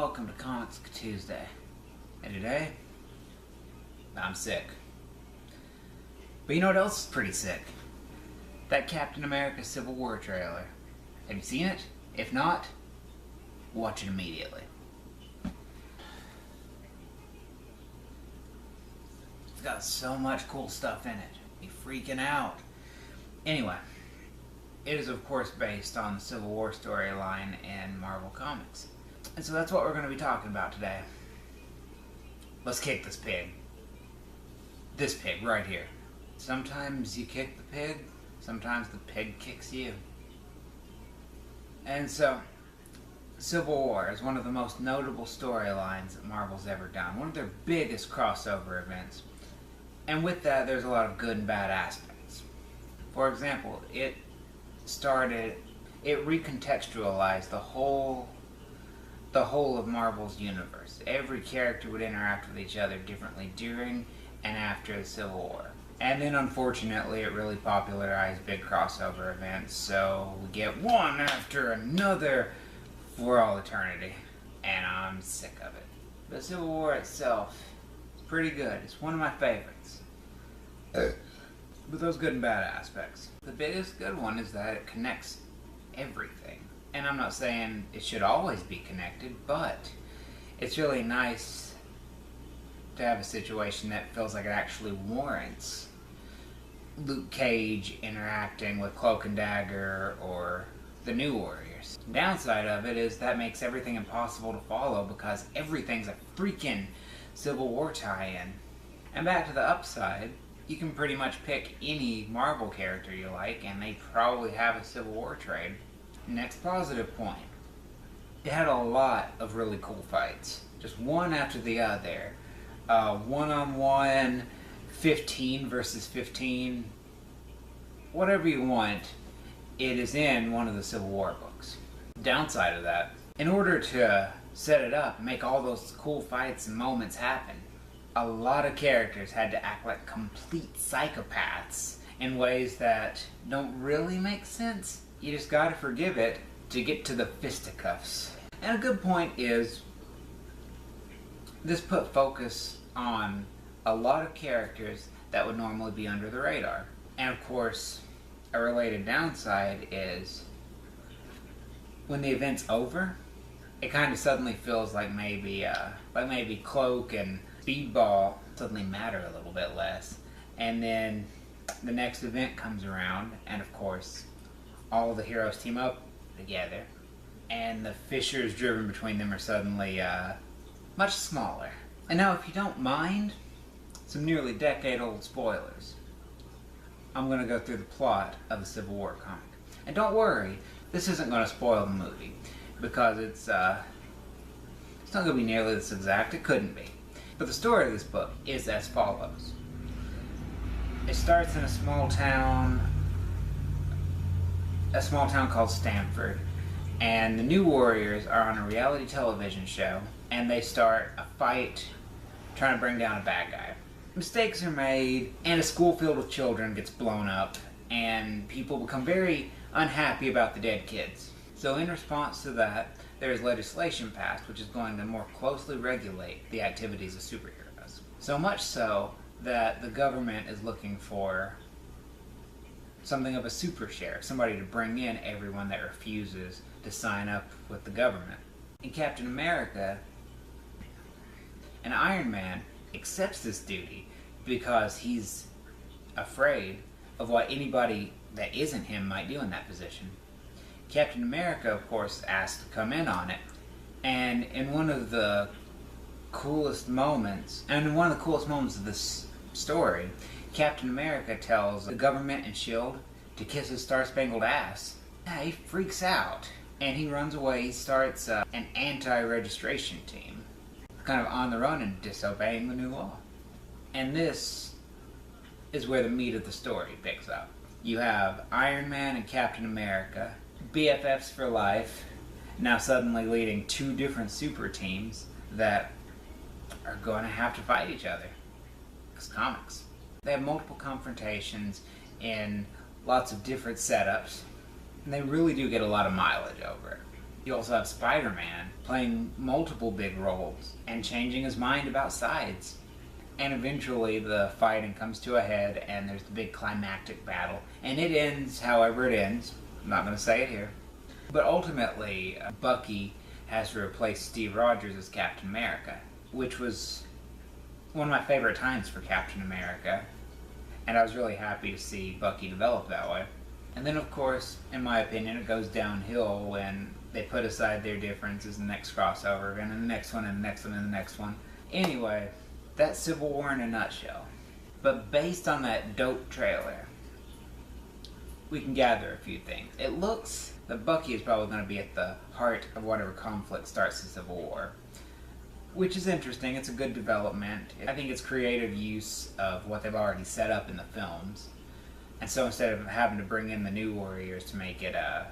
welcome to Comics Tuesday. And today, I'm sick. But you know what else is pretty sick? That Captain America Civil War trailer. Have you seen it? If not, watch it immediately. It's got so much cool stuff in it. You're freaking out. Anyway, it is of course based on the Civil War storyline in Marvel Comics. And so that's what we're going to be talking about today. Let's kick this pig. This pig right here. Sometimes you kick the pig, sometimes the pig kicks you. And so, Civil War is one of the most notable storylines that Marvel's ever done. One of their biggest crossover events. And with that, there's a lot of good and bad aspects. For example, it recontextualized the whole of Marvel's universe. Every character would interact with each other differently during and after the Civil War. And then unfortunately it really popularized big crossover events, so we get one after another for all eternity. And I'm sick of it. The Civil War itself is pretty good. It's one of my favorites. With those good and bad aspects. The biggest good one is that it connects everything. And I'm not saying it should always be connected, but it's really nice to have a situation that feels like it actually warrants Luke Cage interacting with Cloak and Dagger or the New Warriors. The downside of it is that makes everything impossible to follow because everything's a freaking Civil War tie-in. And back to the upside, you can pretty much pick any Marvel character you like and they probably have a Civil War trade. Next positive point. It had a lot of really cool fights. Just one after the other. One-on-one, 15 versus 15. Whatever you want, it is in one of the Civil War books. Downside of that, in order to set it up and make all those cool fights and moments happen, a lot of characters had to act like complete psychopaths in ways that don't really make sense. You just gotta forgive it to get to the fisticuffs. And a good point is, this put focus on a lot of characters that would normally be under the radar. And of course, a related downside is, when the event's over, it kind of suddenly feels like maybe Cloak and Speedball suddenly matter a little bit less. And then the next event comes around, and of course, all the heroes team up together, and the fissures driven between them are suddenly much smaller. And now, if you don't mind some nearly decade-old spoilers, I'm going to go through the plot of the Civil War comic. And don't worry, this isn't going to spoil the movie, because it's not going to be nearly this exact. It couldn't be. But the story of this book is as follows. It starts in a small town called Stamford, and the New Warriors are on a reality television show, and they start a fight trying to bring down a bad guy. Mistakes are made, and a school filled with children gets blown up, and people become very unhappy about the dead kids. So in response to that, there is legislation passed which is going to more closely regulate the activities of superheroes. So much so that the government is looking for something of a super sheriff, somebody to bring in everyone that refuses to sign up with the government. And Captain America and Iron Man accepts this duty because he's afraid of what anybody that isn't him might do in that position. Captain America, of course, asked to come in on it, and in one of the coolest moments of this story, Captain America tells the government and S.H.I.E.L.D. to kiss his star-spangled ass. Yeah, he freaks out, and he runs away. He starts an anti-registration team, kind of on the run and disobeying the new law. And this is where the meat of the story picks up. You have Iron Man and Captain America, BFFs for life, now suddenly leading two different super teams that are going to have to fight each other. It's comics. They have multiple confrontations in lots of different setups, and they really do get a lot of mileage over it. You also have Spider-Man playing multiple big roles and changing his mind about sides. And eventually the fighting comes to a head and there's the big climactic battle. And it ends however it ends. I'm not going to say it here. But ultimately, Bucky has to replace Steve Rogers as Captain America, which was one of my favorite times for Captain America. And I was really happy to see Bucky develop that way. And then, of course, in my opinion, it goes downhill when they put aside their differences in the next crossover, and in the next one, and the next one, and the next one. Anyway, that's Civil War in a nutshell. But based on that dope trailer, we can gather a few things. It looks that Bucky is probably going to be at the heart of whatever conflict starts the Civil War. Which is interesting. It's a good development. I think it's creative use of what they've already set up in the films. And so instead of having to bring in the New Warriors to make it a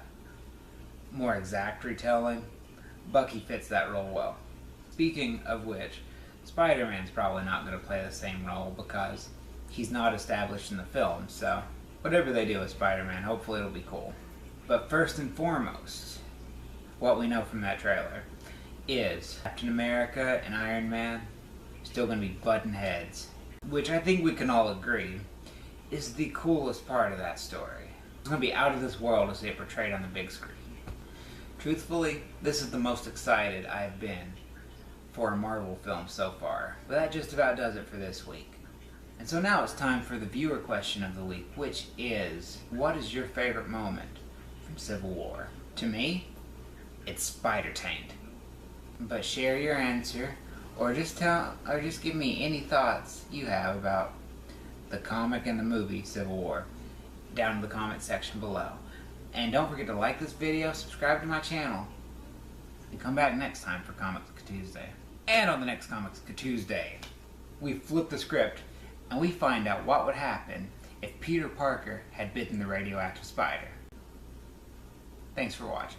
more exact retelling, Bucky fits that role well. Speaking of which, Spider-Man's probably not going to play the same role because he's not established in the film. So whatever they do with Spider-Man, hopefully it'll be cool. But first and foremost, what we know from that trailer is Captain America and Iron Man still going to be button heads, which I think we can all agree is the coolest part of that story. It's going to be out of this world to see it portrayed on the big screen. Truthfully, this is the most excited I've been for a Marvel film so far, but that just about does it for this week. And so now it's time for the viewer question of the week, which is, what is your favorite moment from Civil War? To me, it's Spider-Tained. But share your answer, or just give me any thoughts you have about the comic and the movie Civil War down in the comment section below. And don't forget to like this video, subscribe to my channel, and come back next time for Comics Tuesday. And on the next Comics Tuesday, we flip the script and we find out what would happen if Peter Parker had bitten the radioactive spider. Thanks for watching.